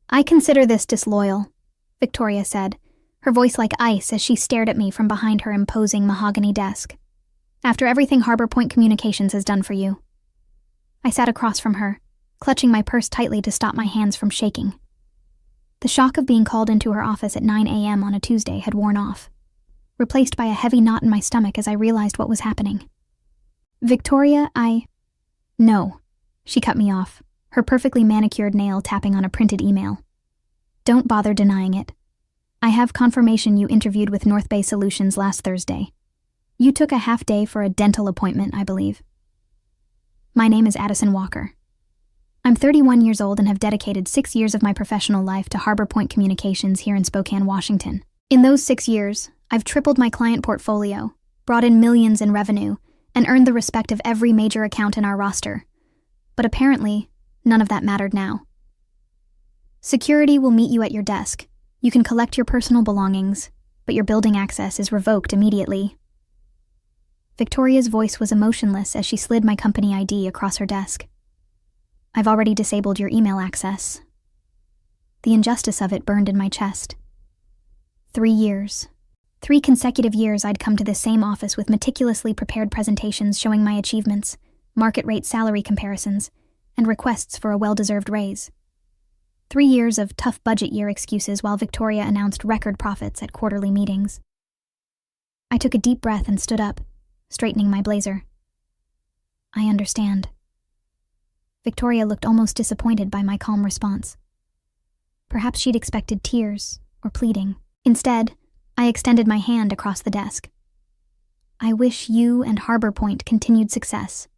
"I consider this disloyal," Victoria said, her voice like ice as she stared at me from behind her imposing mahogany desk. "After everything Harbor Point Communications has done for you." I sat across from her, clutching my purse tightly to stop my hands from shaking. The shock of being called into her office at 9 a.m. on a Tuesday had worn off, replaced by a heavy knot in my stomach as I realized what was happening. "Victoria, No," she cut me off, her perfectly manicured nail tapping on a printed email. "Don't bother denying it. I have confirmation you interviewed with North Bay Solutions last Thursday. You took a half day for a dental appointment, I believe." My name is Addison Walker. I'm 31 years old and have dedicated 6 years of my professional life to Harbor Point Communications here in Spokane, Washington. In those 6 years, I've tripled my client portfolio, brought in millions in revenue, and earned the respect of every major account in our roster. But apparently, none of that mattered now. Security will meet you at your desk. You can collect your personal belongings, but your building access is revoked immediately. Victoria's voice was emotionless as she slid my company ID across her desk. "I've already disabled your email access." The injustice of it burned in my chest. 3 years. 3 consecutive years I'd come to this same office with meticulously prepared presentations showing my achievements, market rate salary comparisons, and requests for a well-deserved raise. 3 years of tough budget year excuses while Victoria announced record profits at quarterly meetings. I took a deep breath and stood up, straightening my blazer. "I understand." Victoria looked almost disappointed by my calm response. Perhaps she'd expected tears or pleading. Instead, I extended my hand across the desk. "I wish you and Harbor Point continued success,"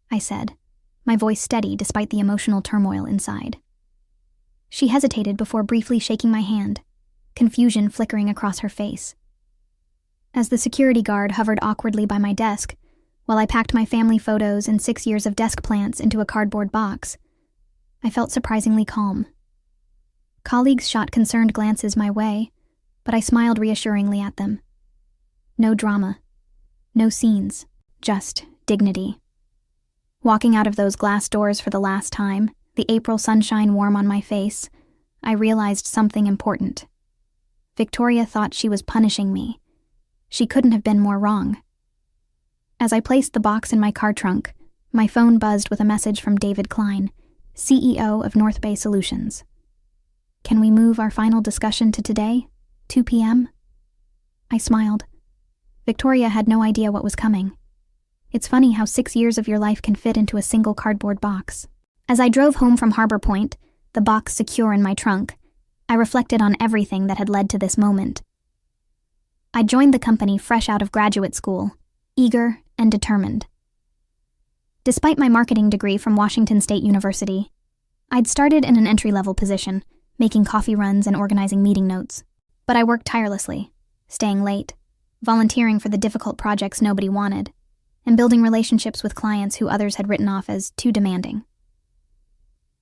I said, my voice steady despite the emotional turmoil inside. She hesitated before briefly shaking my hand, confusion flickering across her face. As the security guard hovered awkwardly by my desk, while I packed my family photos and 6 years of desk plants into a cardboard box, I felt surprisingly calm. Colleagues shot concerned glances my way, but I smiled reassuringly at them. No drama, no scenes, just dignity. Walking out of those glass doors for the last time, the April sunshine warm on my face, I realized something important. Victoria thought she was punishing me. She couldn't have been more wrong. As I placed the box in my car trunk, my phone buzzed with a message from David Klein, CEO of North Bay Solutions. "Can we move our final discussion to today, 2 p.m.? I smiled. Victoria had no idea what was coming. It's funny how 6 years of your life can fit into a single cardboard box. As I drove home from Harbor Point, the box secure in my trunk, I reflected on everything that had led to this moment. I joined the company fresh out of graduate school, eager and determined. Despite my marketing degree from Washington State University, I'd started in an entry-level position, making coffee runs and organizing meeting notes. But I worked tirelessly, staying late, volunteering for the difficult projects nobody wanted, and building relationships with clients who others had written off as too demanding.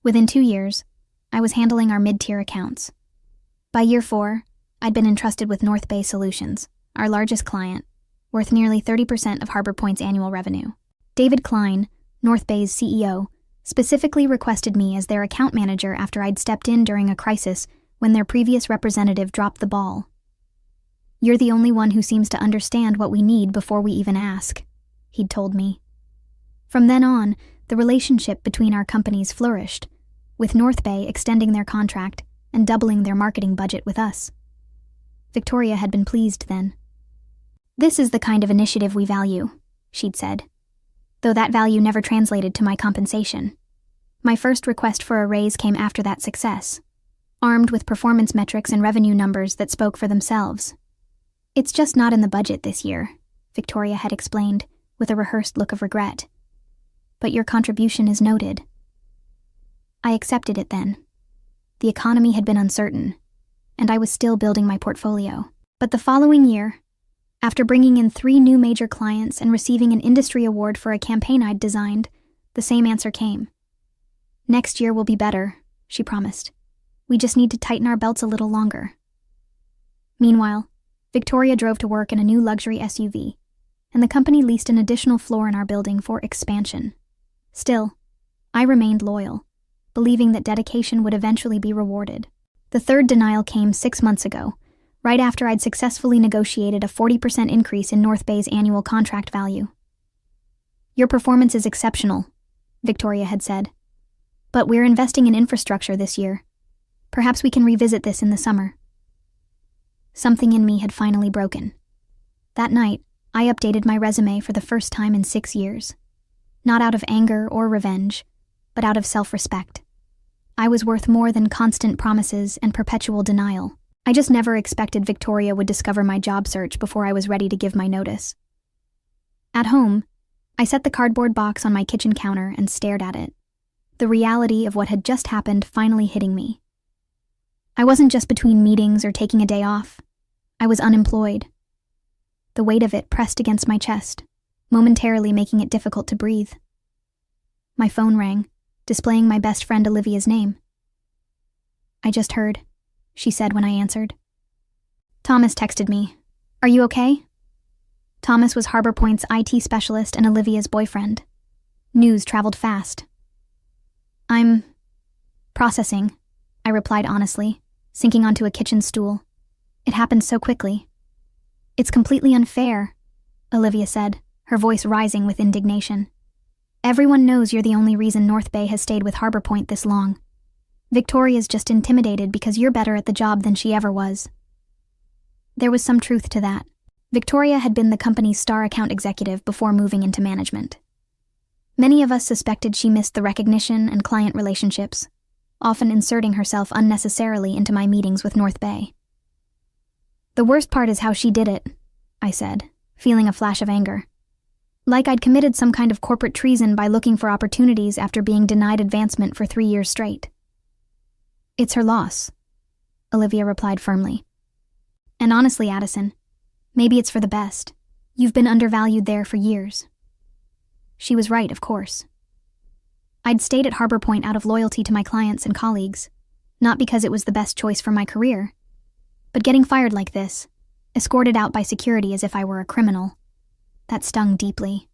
Within 2 years, I was handling our mid-tier accounts. By year 4, I'd been entrusted with North Bay Solutions, our largest client, worth nearly 30% of Harbor Point's annual revenue. David Klein, North Bay's CEO, specifically requested me as their account manager after I'd stepped in during a crisis when their previous representative dropped the ball. "You're the only one who seems to understand what we need before we even ask," he'd told me. From then on, the relationship between our companies flourished, with North Bay extending their contract and doubling their marketing budget with us. Victoria had been pleased then. "This is the kind of initiative we value," she'd said, though that value never translated to my compensation. My first request for a raise came after that success, armed with performance metrics and revenue numbers that spoke for themselves. "It's just not in the budget this year," Victoria had explained, with a rehearsed look of regret. "But your contribution is noted." I accepted it then. The economy had been uncertain, and I was still building my portfolio. But the following year, after bringing in 3 new major clients and receiving an industry award for a campaign I'd designed, the same answer came. "Next year will be better," she promised. "We just need to tighten our belts a little longer." Meanwhile, Victoria drove to work in a new luxury SUV, and the company leased an additional floor in our building for expansion. Still, I remained loyal. believing that dedication would eventually be rewarded. The third denial came 6 months ago, right after I'd successfully negotiated a 40% increase in North Bay's annual contract value. "Your performance is exceptional," Victoria had said. "But we're investing in infrastructure this year. Perhaps we can revisit this in the summer." Something in me had finally broken. That night, I updated my resume for the first time in 6 years. Not out of anger or revenge, but out of self-respect. I was worth more than constant promises and perpetual denial. I just never expected Victoria would discover my job search before I was ready to give my notice. At home, I set the cardboard box on my kitchen counter and stared at it, the reality of what had just happened finally hitting me. I wasn't just between meetings or taking a day off. I was unemployed. The weight of it pressed against my chest, momentarily making it difficult to breathe. My phone rang, displaying my best friend Olivia's name. "I just heard," she said when I answered. "Thomas texted me. Are you okay?" Thomas was Harbor Point's IT specialist and Olivia's boyfriend. News traveled fast. "I'm processing," I replied honestly, sinking onto a kitchen stool. It happened so quickly. "It's completely unfair," Olivia said, her voice rising with indignation. "Everyone knows you're the only reason North Bay has stayed with Harbor Point this long. Victoria's just intimidated because you're better at the job than she ever was." There was some truth to that. Victoria had been the company's star account executive before moving into management. Many of us suspected she missed the recognition and client relationships, often inserting herself unnecessarily into my meetings with North Bay. "The worst part is how she did it," I said, feeling a flash of anger. Like I'd committed some kind of corporate treason by looking for opportunities after being denied advancement for 3 years straight. "It's her loss," Olivia replied firmly. "And honestly, Addison, maybe it's for the best. You've been undervalued there for years." She was right, of course. I'd stayed at Harbor Point out of loyalty to my clients and colleagues, not because it was the best choice for my career. But getting fired like this, escorted out by security as if I were a criminal, that stung deeply.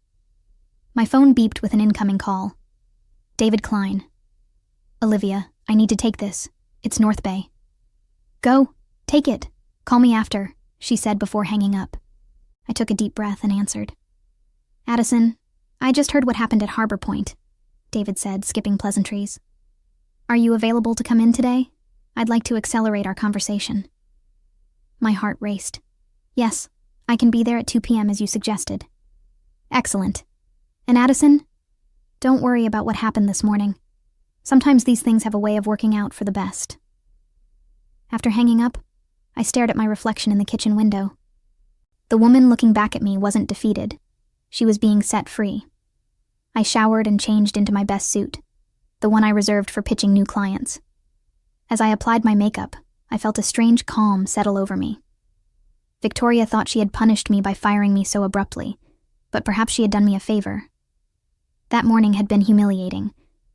My phone beeped with an incoming call. David Klein. "Olivia, I need to take this. It's North Bay." "Go, take it. Call me after," she said before hanging up. I took a deep breath and answered. "Addison, I just heard what happened at Harbor Point," David said, skipping pleasantries. "Are you available to come in today? I'd like to accelerate our conversation." My heart raced. "Yes, I can be there at 2 p.m. as you suggested." "Excellent. And Addison, don't worry about what happened this morning. Sometimes these things have a way of working out for the best." After hanging up, I stared at my reflection in the kitchen window. The woman looking back at me wasn't defeated. She was being set free. I showered and changed into my best suit, the one I reserved for pitching new clients. As I applied my makeup, I felt a strange calm settle over me. Victoria thought she had punished me by firing me so abruptly, but perhaps she had done me a favor. That morning had been humiliating,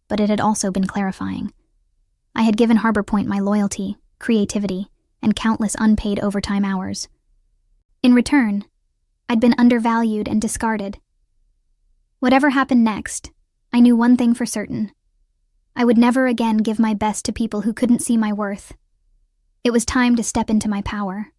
but it had also been clarifying. I had given Harbor Point my loyalty, creativity, and countless unpaid overtime hours. In return, I'd been undervalued and discarded. Whatever happened next, I knew one thing for certain. I would never again give my best to people who couldn't see my worth. It was time to step into my power.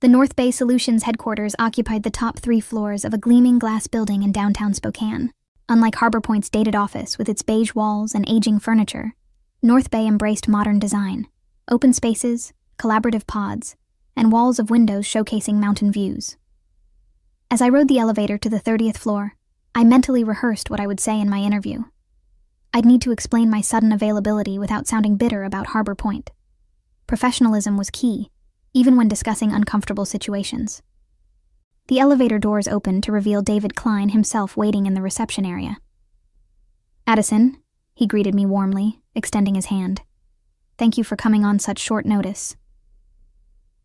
The North Bay Solutions headquarters occupied the top 3 floors of a gleaming glass building in downtown Spokane. Unlike Harbor Point's dated office with its beige walls and aging furniture, North Bay embraced modern design, open spaces, collaborative pods, and walls of windows showcasing mountain views. As I rode the elevator to the 30th floor, I mentally rehearsed what I would say in my interview. I'd need to explain my sudden availability without sounding bitter about Harbor Point. Professionalism was key, even when discussing uncomfortable situations. The elevator doors opened to reveal David Klein himself waiting in the reception area. "Addison," he greeted me warmly, extending his hand. "Thank you for coming on such short notice."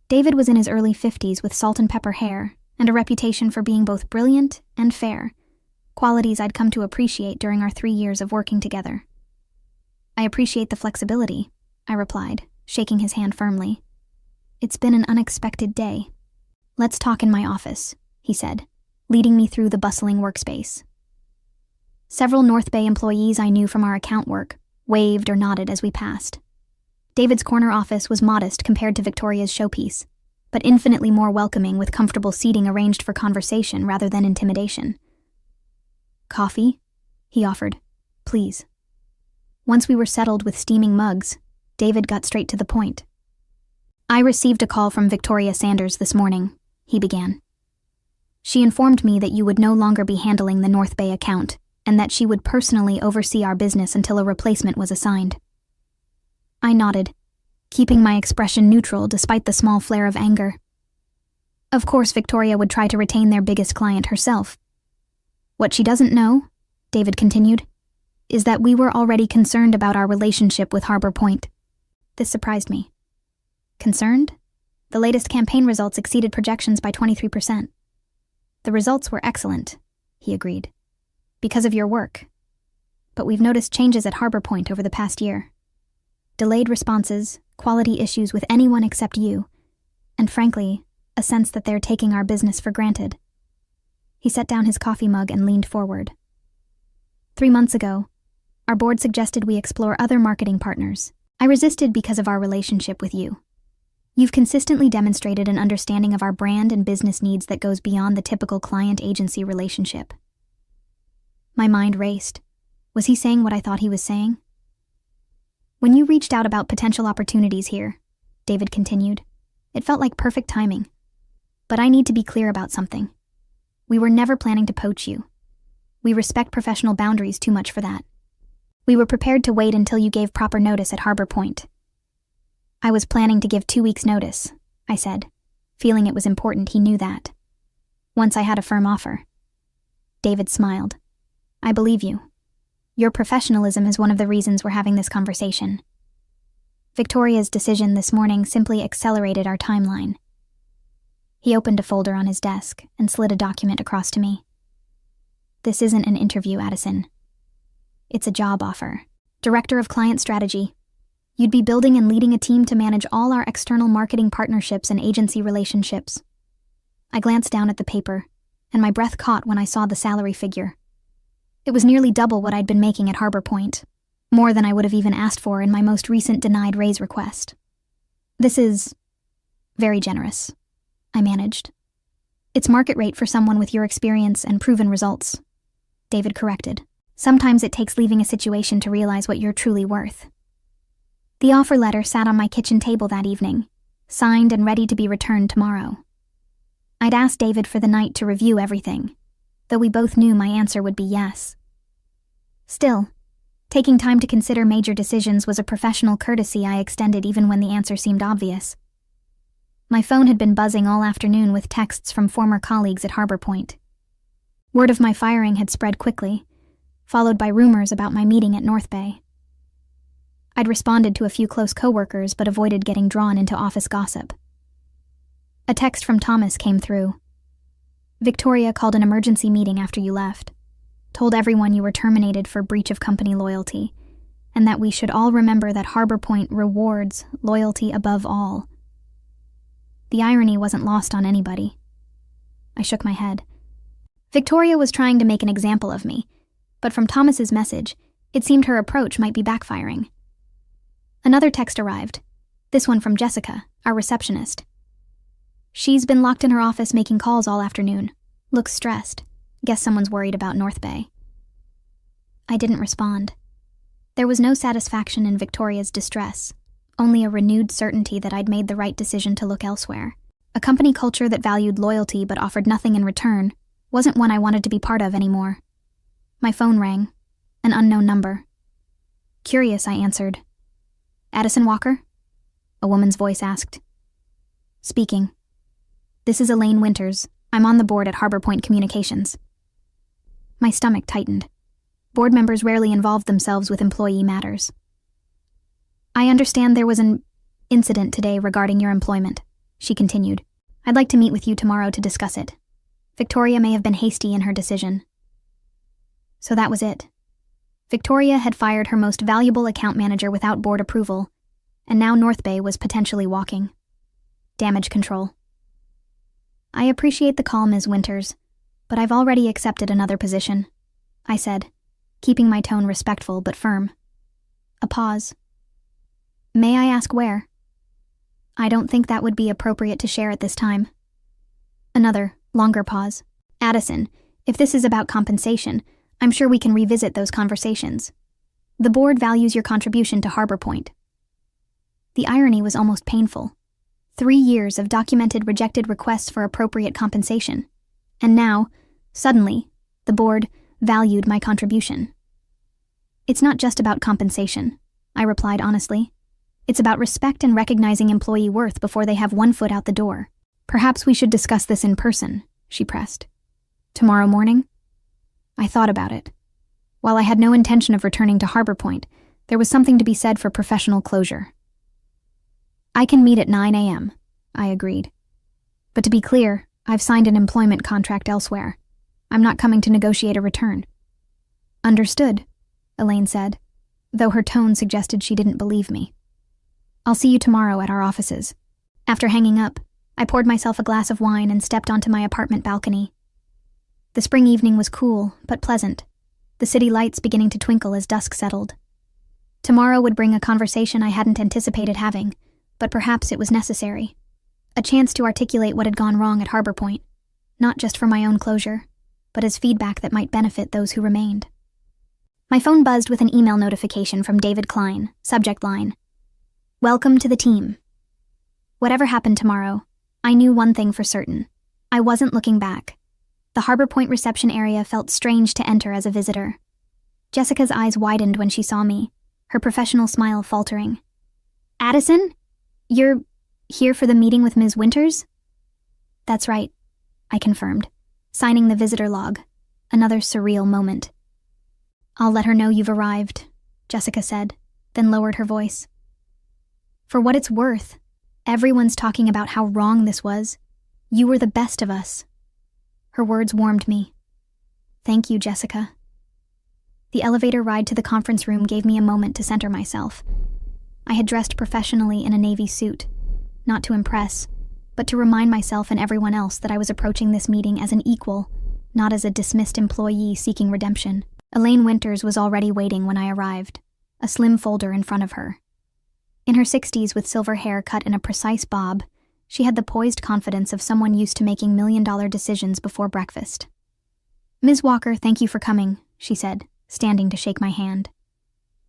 David was in his early 50s with salt and pepper hair and a reputation for being both brilliant and fair, qualities I'd come to appreciate during our 3 years of working together. "I appreciate the flexibility," I replied, shaking his hand firmly. "It's been an unexpected day." "Let's talk in my office," he said, leading me through the bustling workspace. Several North Bay employees I knew from our account work waved or nodded as we passed. David's corner office was modest compared to Victoria's showpiece, but infinitely more welcoming with comfortable seating arranged for conversation rather than intimidation. "Coffee?" he offered. "Please." Once we were settled with steaming mugs, David got straight to the point. "I received a call from Victoria Sanders this morning," he began. "She informed me that you would no longer be handling the North Bay account, and that she would personally oversee our business until a replacement was assigned." I nodded, keeping my expression neutral despite the small flare of anger. Of course, Victoria would try to retain their biggest client herself. "What she doesn't know," David continued, "is that we were already concerned about our relationship with Harbor Point." This surprised me. Concerned? The latest campaign results exceeded projections by 23%. "The results were excellent," he agreed, "because of your work. But we've noticed changes at Harbor Point over the past year. Delayed responses, quality issues with anyone except you, and frankly, a sense that they're taking our business for granted." He set down his coffee mug and leaned forward. 3 months ago, our board suggested we explore other marketing partners. I resisted because of our relationship with you. You've consistently demonstrated an understanding of our brand and business needs that goes beyond the typical client-agency relationship. My mind raced. Was he saying what I thought he was saying? "When you reached out about potential opportunities here," David continued, "it felt like perfect timing. But I need to be clear about something. We were never planning to poach you. We respect professional boundaries too much for that. We were prepared to wait until you gave proper notice at Harbor Point." "I was planning to give 2 weeks' notice," I said, feeling it was important he knew that. "Once I had a firm offer." David smiled. "I believe you. Your professionalism is one of the reasons we're having this conversation. Victoria's decision this morning simply accelerated our timeline." He opened a folder on his desk and slid a document across to me. "This isn't an interview, Addison. It's a job offer. Director of Client Strategy. You'd be building and leading a team to manage all our external marketing partnerships and agency relationships." I glanced down at the paper, and my breath caught when I saw the salary figure. It was nearly double what I'd been making at Harbor Point, more than I would have even asked for in my most recent denied raise request. "This is very generous," I managed. "It's market rate for someone with your experience and proven results," David corrected. "Sometimes it takes leaving a situation to realize what you're truly worth." The offer letter sat on my kitchen table that evening, signed and ready to be returned tomorrow. I'd asked David for the night to review everything, though we both knew my answer would be yes. Still, taking time to consider major decisions was a professional courtesy I extended even when the answer seemed obvious. My phone had been buzzing all afternoon with texts from former colleagues at Harbor Point. Word of my firing had spread quickly, followed by rumors about my meeting at North Bay. I'd responded to a few close coworkers but avoided getting drawn into office gossip. A text from Thomas came through. "Victoria called an emergency meeting after you left, told everyone you were terminated for breach of company loyalty, and that we should all remember that Harbor Point rewards loyalty above all." The irony wasn't lost on anybody. I shook my head. Victoria was trying to make an example of me, but from Thomas's message, it seemed her approach might be backfiring. Another text arrived, this one from Jessica, our receptionist. "She's been locked in her office making calls all afternoon. Looks stressed. Guess someone's worried about North Bay." I didn't respond. There was no satisfaction in Victoria's distress, only a renewed certainty that I'd made the right decision to look elsewhere. A company culture that valued loyalty but offered nothing in return wasn't one I wanted to be part of anymore. My phone rang, an unknown number. Curious, I answered. "Addison Walker?" a woman's voice asked. "Speaking. This is Elaine Winters. I'm on the board at Harbor Point Communications." My stomach tightened. Board members rarely involved themselves with employee matters. "I understand there was an incident today regarding your employment," she continued. "I'd like to meet with you tomorrow to discuss it. Victoria may have been hasty in her decision." So that was it. Victoria had fired her most valuable account manager without board approval, and now North Bay was potentially walking. Damage control. "I appreciate the call, Ms. Winters, but I've already accepted another position," I said, keeping my tone respectful but firm. A pause. May I ask where? I don't think that would be appropriate to share at this time. Another, longer pause. Addison, if this is about compensation, I'm sure we can revisit those conversations. The board values your contribution to Harbor Point. The irony was almost painful. 3 years of documented rejected requests for appropriate compensation. And now, suddenly, the board valued my contribution. It's not just about compensation, I replied honestly. It's about respect and recognizing employee worth before they have one foot out the door. Perhaps we should discuss this in person, she pressed. Tomorrow morning? I thought about it. While I had no intention of returning to Harbor Point, there was something to be said for professional closure. I can meet at 9 a.m., I agreed. But to be clear, I've signed an employment contract elsewhere. I'm not coming to negotiate a return. Understood, Elaine said, though her tone suggested she didn't believe me. I'll see you tomorrow at our offices. After hanging up, I poured myself a glass of wine and stepped onto my apartment balcony. The spring evening was cool, but pleasant, the city lights beginning to twinkle as dusk settled. Tomorrow would bring a conversation I hadn't anticipated having, but perhaps it was necessary. A chance to articulate what had gone wrong at Harbor Point, not just for my own closure, but as feedback that might benefit those who remained. My phone buzzed with an email notification from David Klein, subject line, "Welcome to the team." Whatever happened tomorrow, I knew one thing for certain. I wasn't looking back. The Harbor Point reception area felt strange to enter as a visitor. Jessica's eyes widened when she saw me, her professional smile faltering. "Addison? You're here for the meeting with Ms. Winters?" "That's right," I confirmed, signing the visitor log. Another surreal moment. "I'll let her know you've arrived," Jessica said, then lowered her voice. "For what it's worth, everyone's talking about how wrong this was. You were the best of us." Her words warmed me. "Thank you, Jessica." The elevator ride to the conference room gave me a moment to center myself. I had dressed professionally in a navy suit, not to impress, but to remind myself and everyone else that I was approaching this meeting as an equal, not as a dismissed employee seeking redemption. Elaine Winters was already waiting when I arrived, a slim folder in front of her. In her 60s with silver hair cut in a precise bob, she had the poised confidence of someone used to making million-dollar decisions before breakfast. "Ms. Walker, thank you for coming," she said, standing to shake my hand.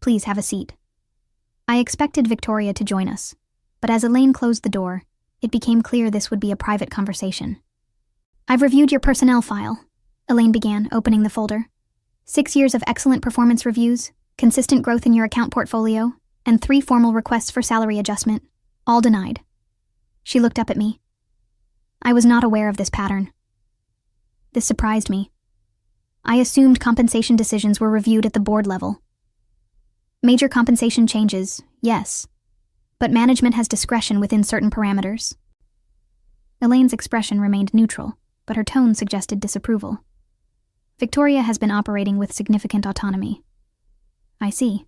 "Please have a seat." I expected Victoria to join us, but as Elaine closed the door, it became clear this would be a private conversation. "I've reviewed your personnel file," Elaine began, opening the folder. 6 years of excellent performance reviews, consistent growth in your account portfolio, and 3 formal requests for salary adjustment, all denied. She looked up at me. I was not aware of this pattern. This surprised me. I assumed compensation decisions were reviewed at the board level. Major compensation changes, yes, but management has discretion within certain parameters. Elaine's expression remained neutral, but her tone suggested disapproval. Victoria has been operating with significant autonomy. I see.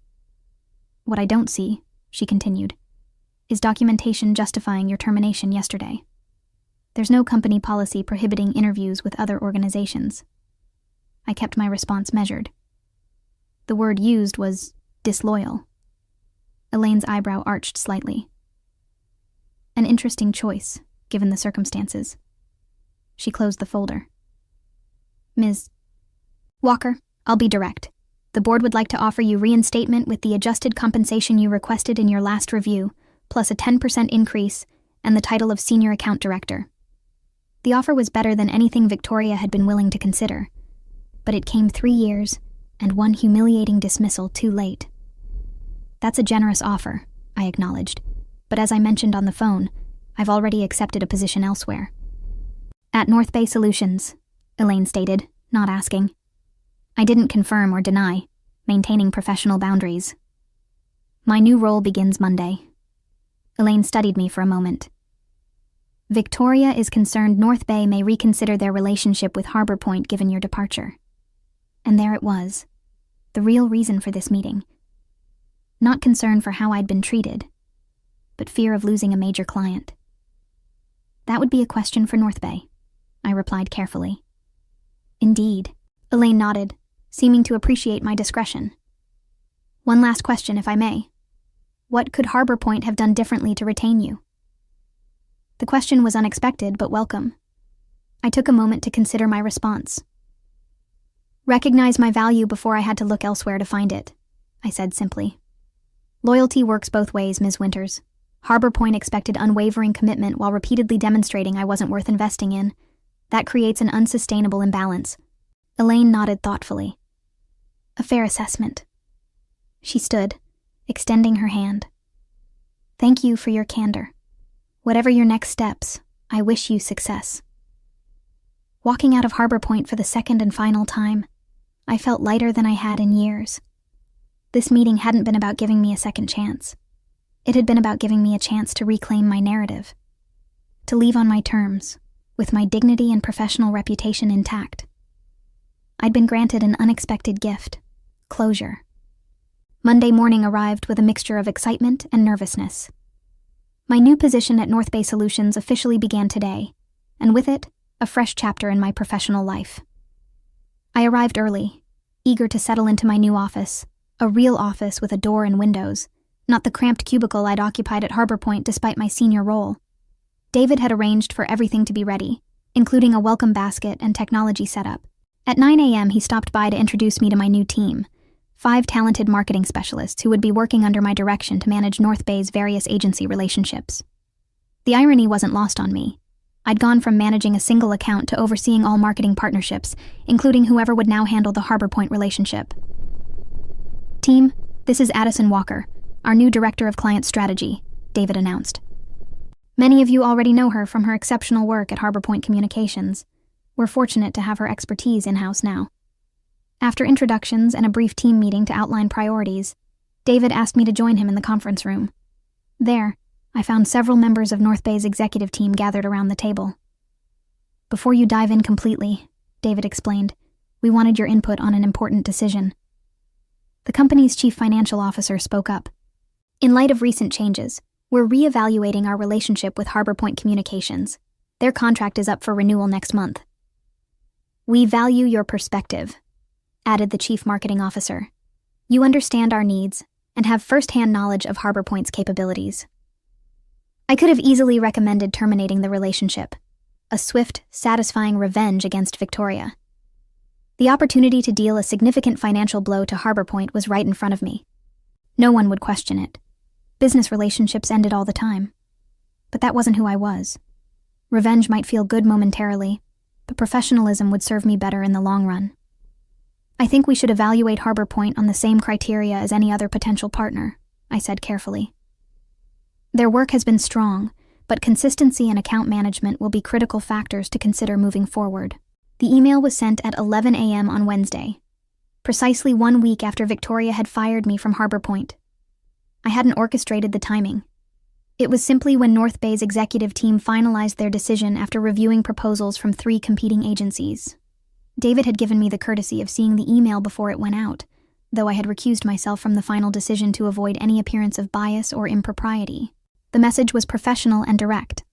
What I don't see, she continued, is documentation justifying your termination yesterday. There's no company policy prohibiting interviews with other organizations. I kept my response measured. The word used was disloyal. Elaine's eyebrow arched slightly. An interesting choice, given the circumstances. She closed the folder. "Ms. Walker, I'll be direct. The board would like to offer you reinstatement with the adjusted compensation you requested in your last review, plus a 10% increase and the title of Senior Account Director." The offer was better than anything Victoria had been willing to consider, but it came 3 years and 1 humiliating dismissal too late. "That's a generous offer," I acknowledged, but as I mentioned on the phone, I've already accepted a position elsewhere. "At North Bay Solutions," Elaine stated, not asking. I didn't confirm or deny, maintaining professional boundaries. "My new role begins Monday." Elaine studied me for a moment. "Victoria is concerned North Bay may reconsider their relationship with Harbor Point given your departure." And there it was, the real reason for this meeting. Not concern for how I'd been treated, but fear of losing a major client. "That would be a question for North Bay," I replied carefully. "Indeed," Elaine nodded, seeming to appreciate my discretion. One last question, if I may. What could Harbor Point have done differently to retain you? The question was unexpected but welcome. I took a moment to consider my response. Recognize my value before I had to look elsewhere to find it, I said simply. Loyalty works both ways, Ms. Winters. Harbor Point expected unwavering commitment while repeatedly demonstrating I wasn't worth investing in. That creates an unsustainable imbalance. Elaine nodded thoughtfully. A fair assessment. She stood, extending her hand. Thank you for your candor. Whatever your next steps, I wish you success. Walking out of Harbor Point for the second and final time, I felt lighter than I had in years. This meeting hadn't been about giving me a second chance. It had been about giving me a chance to reclaim my narrative, to leave on my terms, with my dignity and professional reputation intact. I'd been granted an unexpected gift, closure. Monday morning arrived with a mixture of excitement and nervousness. My new position at North Bay Solutions officially began today, and with it, a fresh chapter in my professional life. I arrived early, eager to settle into my new office, a real office with a door and windows, not the cramped cubicle I'd occupied at Harbor Point despite my senior role. David had arranged for everything to be ready, including a welcome basket and technology setup. At 9 a.m., he stopped by to introduce me to my new team, 5 talented marketing specialists who would be working under my direction to manage North Bay's various agency relationships. The irony wasn't lost on me. I'd gone from managing a single account to overseeing all marketing partnerships, including whoever would now handle the Harbor Point relationship. Team, this is Addison Walker, our new Director of Client Strategy, David announced. Many of you already know her from her exceptional work at Harbor Point Communications. We're fortunate to have her expertise in-house now. After introductions and a brief team meeting to outline priorities, David asked me to join him in the conference room. There, I found several members of North Bay's executive team gathered around the table. Before you dive in completely, David explained, we wanted your input on an important decision. The company's chief financial officer spoke up. In light of recent changes, we're reevaluating our relationship with Harbor Point Communications. Their contract is up for renewal next month. We value your perspective, added the chief marketing officer. You understand our needs and have first-hand knowledge of Harbor Point's capabilities. I could have easily recommended terminating the relationship, a swift, satisfying revenge against Victoria. The opportunity to deal a significant financial blow to Harbor Point was right in front of me. No one would question it. Business relationships ended all the time. But that wasn't who I was. Revenge might feel good momentarily, but professionalism would serve me better in the long run. I think we should evaluate Harbor Point on the same criteria as any other potential partner, I said carefully. Their work has been strong, but consistency and account management will be critical factors to consider moving forward. The email was sent at 11 a.m. on Wednesday, precisely 1 week after Victoria had fired me from Harbor Point. I hadn't orchestrated the timing. It was simply when North Bay's executive team finalized their decision after reviewing proposals from 3 competing agencies. David had given me the courtesy of seeing the email before it went out, though I had recused myself from the final decision to avoid any appearance of bias or impropriety. The message was professional and direct.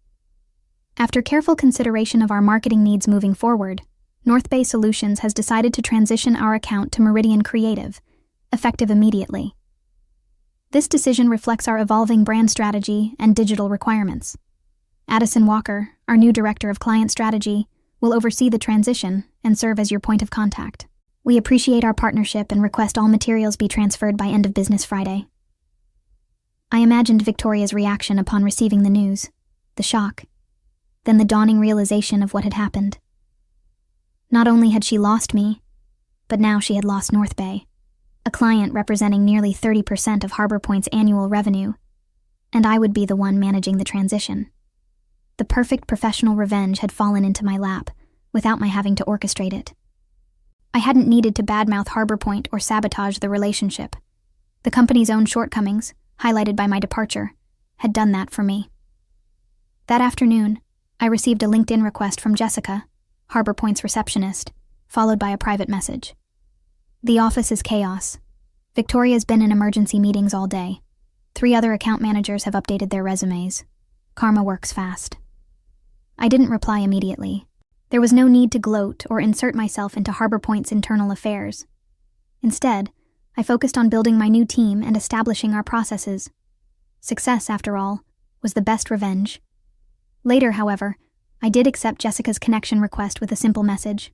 After careful consideration of our marketing needs moving forward, North Bay Solutions has decided to transition our account to Meridian Creative, effective immediately. This decision reflects our evolving brand strategy and digital requirements. Addison Walker, our new Director of Client Strategy, will oversee the transition and serve as your point of contact. We appreciate our partnership and request all materials be transferred by end of business Friday. I imagined Victoria's reaction upon receiving the news, the shock, then the dawning realization of what had happened. Not only had she lost me, but now she had lost North Bay, a client representing nearly 30% of Harbor Point's annual revenue, and I would be the one managing the transition. The perfect professional revenge had fallen into my lap, without my having to orchestrate it. I hadn't needed to badmouth Harbor Point or sabotage the relationship. The company's own shortcomings, highlighted by my departure, had done that for me. That afternoon, I received a LinkedIn request from Jessica, Harbor Point's receptionist, followed by a private message. The office is chaos. Victoria's been in emergency meetings all day. 3 other account managers have updated their resumes. Karma works fast. I didn't reply immediately. There was no need to gloat or insert myself into Harbor Point's internal affairs. Instead, I focused on building my new team and establishing our processes. Success, after all, was the best revenge. Later, however, I did accept Jessica's connection request with a simple message.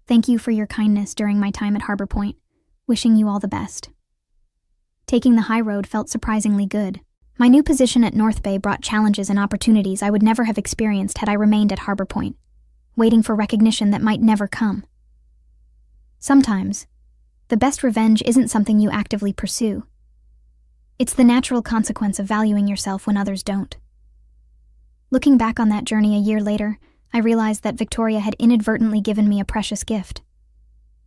Thank you for your kindness during my time at Harbor Point. Wishing you all the best. Taking the high road felt surprisingly good. My new position at North Bay brought challenges and opportunities I would never have experienced had I remained at Harbor Point, waiting for recognition that might never come. Sometimes, the best revenge isn't something you actively pursue. It's the natural consequence of valuing yourself when others don't. Looking back on that journey a year later, I realized that Victoria had inadvertently given me a precious gift.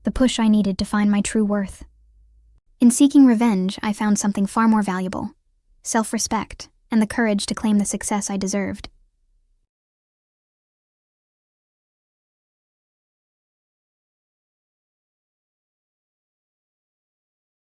The push I needed to find my true worth. In seeking revenge, I found something far more valuable: self-respect and the courage to claim the success I deserved.